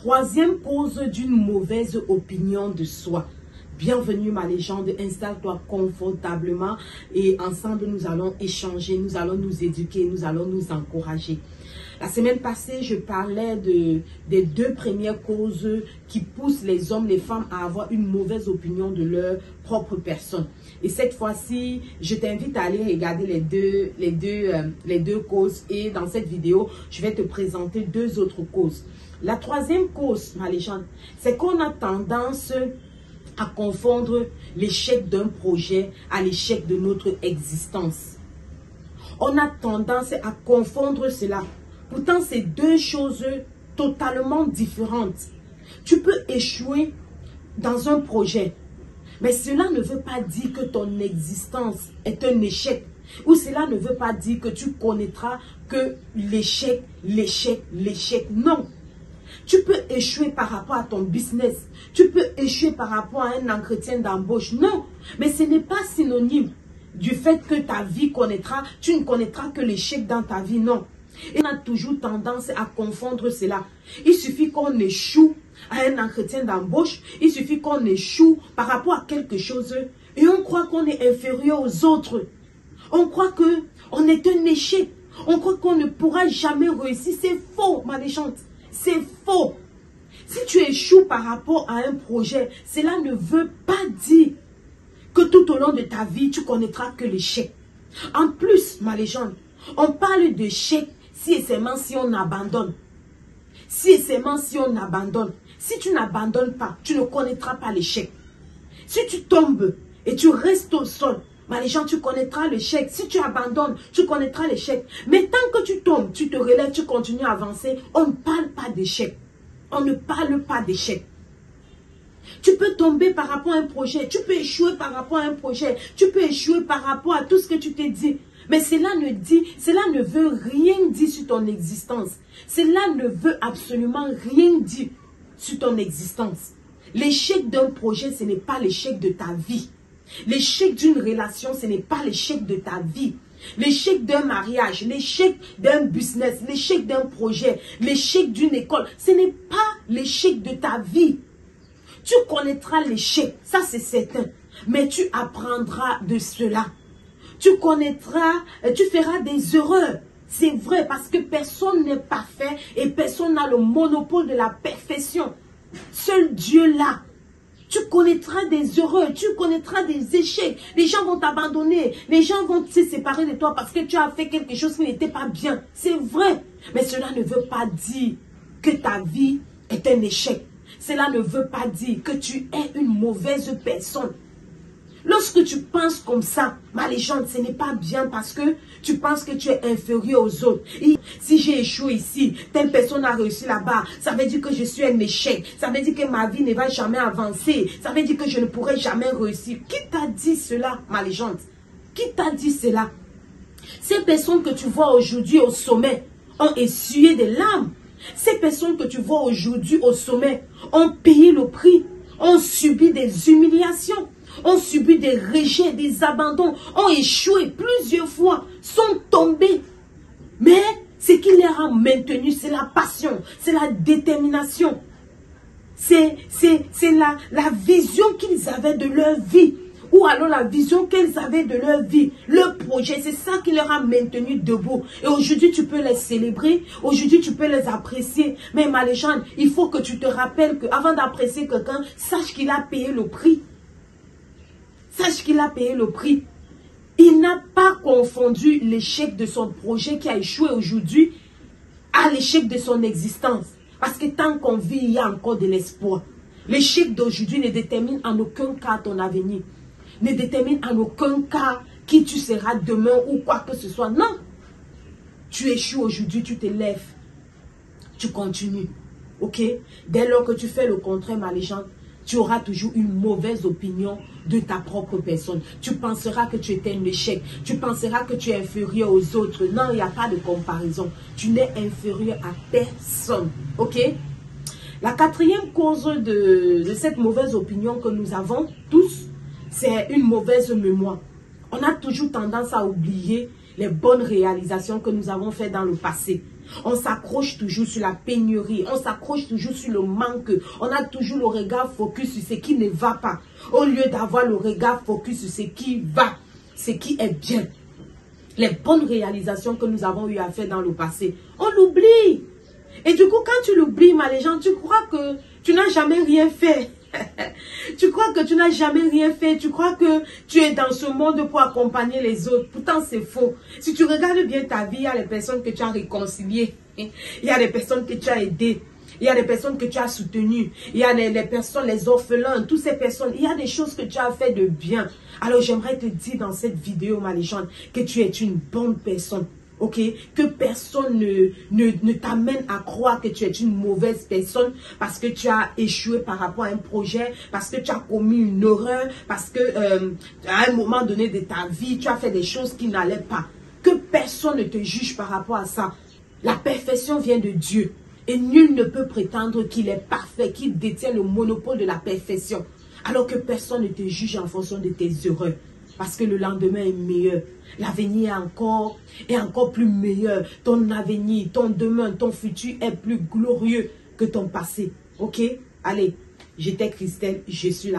troisième cause d'une mauvaise opinion de soi. Bienvenue ma légende, installe-toi confortablement et ensemble nous allons échanger, nous allons nous éduquer, nous allons nous encourager. La semaine passée, je parlais des deux premières causes qui poussent les hommes, les femmes à avoir une mauvaise opinion de leur propre personne. Et cette fois-ci, je t'invite à aller regarder les deux causes. Et dans cette vidéo, je vais te présenter deux autres causes. La troisième cause, ma légende, c'est qu'on a tendance à confondre l'échec d'un projet à l'échec de notre existence. On a tendance à confondre cela. Pourtant, c'est deux choses totalement différentes. Tu peux échouer dans un projet, mais cela ne veut pas dire que ton existence est un échec. Ou cela ne veut pas dire que tu connaîtras que l'échec, l'échec, l'échec. Non. Tu peux échouer par rapport à ton business. Tu peux échouer par rapport à un entretien d'embauche. Non. Mais ce n'est pas synonyme du fait que ta vie connaîtra. Tu ne connaîtras que l'échec dans ta vie. Non. Et on a toujours tendance à confondre cela. Il suffit qu'on échoue à un entretien d'embauche. Il suffit qu'on échoue par rapport à quelque chose. Et on croit qu'on est inférieur aux autres. On croit qu'on est un échec. On croit qu'on ne pourra jamais réussir. C'est faux, ma légende. C'est faux. Si tu échoues par rapport à un projet, cela ne veut pas dire que tout au long de ta vie, tu connaîtras que l'échec. En plus, ma légende, on parle d'échec si et seulement si on abandonne. Si et seulement si on abandonne. Si tu n'abandonnes pas, tu ne connaîtras pas l'échec. Si tu tombes et tu restes au sol, ma légende, tu connaîtras l'échec. Si tu abandonnes, tu connaîtras l'échec. Mais tant que tu tombes, tu te relèves, tu continues à avancer, on ne parle pas d'échec. On ne parle pas d'échec. Tu peux tomber par rapport à un projet. Tu peux échouer par rapport à un projet. Tu peux échouer par rapport à tout ce que tu t'es dit. Mais cela ne veut rien dire sur ton existence. Cela ne veut absolument rien dire sur ton existence. L'échec d'un projet, ce n'est pas l'échec de ta vie. L'échec d'une relation, ce n'est pas l'échec de ta vie. L'échec d'un mariage, l'échec d'un business, l'échec d'un projet, l'échec d'une école, ce n'est pas l'échec de ta vie. Tu connaîtras l'échec, ça c'est certain, mais tu apprendras de cela. Tu connaîtras, tu feras des erreurs. C'est vrai parce que personne n'est parfait et personne n'a le monopole de la perfection. Seul Dieu l'a. Tu connaîtras des erreurs, tu connaîtras des échecs. Les gens vont t'abandonner, les gens vont se séparer de toi parce que tu as fait quelque chose qui n'était pas bien. C'est vrai, mais cela ne veut pas dire que ta vie est un échec. Cela ne veut pas dire que tu es une mauvaise personne. Lorsque tu penses comme ça, ma légende, ce n'est pas bien parce que tu penses que tu es inférieur aux autres. Et si j'ai échoué ici, telle personne a réussi là-bas, ça veut dire que je suis un échec. Ça veut dire que ma vie ne va jamais avancer. Ça veut dire que je ne pourrai jamais réussir. Qui t'a dit cela, ma légende? Qui t'a dit cela? Ces personnes que tu vois aujourd'hui au sommet ont essuyé des larmes. Ces personnes que tu vois aujourd'hui au sommet ont payé le prix, ont subi des humiliations. Ont subi des rejets, des abandons, ont échoué plusieurs fois, sont tombés. Mais ce qui les a maintenus, c'est la passion, c'est la détermination. C'est la vision qu'ils avaient de leur vie. Ou alors la vision qu'ils avaient de leur vie, leur projet, c'est ça qui leur a maintenu debout. Et aujourd'hui, tu peux les célébrer, aujourd'hui, tu peux les apprécier. Mais ma légende, il faut que tu te rappelles qu'avant d'apprécier quelqu'un, sache qu'il a payé le prix. Sache qu'il a payé le prix. Il n'a pas confondu l'échec de son projet qui a échoué aujourd'hui à l'échec de son existence. Parce que tant qu'on vit, il y a encore de l'espoir. L'échec d'aujourd'hui ne détermine en aucun cas ton avenir. Ne détermine en aucun cas qui tu seras demain ou quoi que ce soit. Non. Tu échoues aujourd'hui, tu te lèves. Tu continues. Ok? Dès lors que tu fais le contraire, ma légende, tu auras toujours une mauvaise opinion de ta propre personne. Tu penseras que tu étais un échec. Tu penseras que tu es inférieur aux autres. Non, il n'y a pas de comparaison. Tu n'es inférieur à personne. Ok? La quatrième cause de cette mauvaise opinion que nous avons tous, c'est une mauvaise mémoire. On a toujours tendance à oublier les bonnes réalisations que nous avons faites dans le passé. On s'accroche toujours sur la pénurie. On s'accroche toujours sur le manque. On a toujours le regard focus sur ce qui ne va pas. Au lieu d'avoir le regard focus sur ce qui va, ce qui est bien. Les bonnes réalisations que nous avons eu à faire dans le passé. On l'oublie. Et du coup, quand tu l'oublies, ma légende, tu crois que tu n'as jamais rien fait. Tu crois que tu n'as jamais rien fait. Tu crois que tu es dans ce monde pour accompagner les autres. Pourtant, c'est faux. Si tu regardes bien ta vie, il y a les personnes que tu as réconciliées. Il y a des personnes que tu as aidées. Il y a des personnes que tu as soutenues. Il y a les personnes, les orphelins, toutes ces personnes. Il y a des choses que tu as fait de bien. Alors, j'aimerais te dire dans cette vidéo, ma légende, que tu es une bonne personne. Ok, que personne ne t'amène à croire que tu es une mauvaise personne parce que tu as échoué par rapport à un projet, parce que tu as commis une erreur, parce que à un moment donné de ta vie, tu as fait des choses qui n'allaient pas. Que personne ne te juge par rapport à ça. La perfection vient de Dieu et nul ne peut prétendre qu'il est parfait, qu'il détient le monopole de la perfection. Alors que personne ne te juge en fonction de tes erreurs. Parce que le lendemain est meilleur. L'avenir est encore plus meilleur. Ton avenir, ton demain, ton futur est plus glorieux que ton passé. Ok? Allez, j'étais Christelle, je suis là.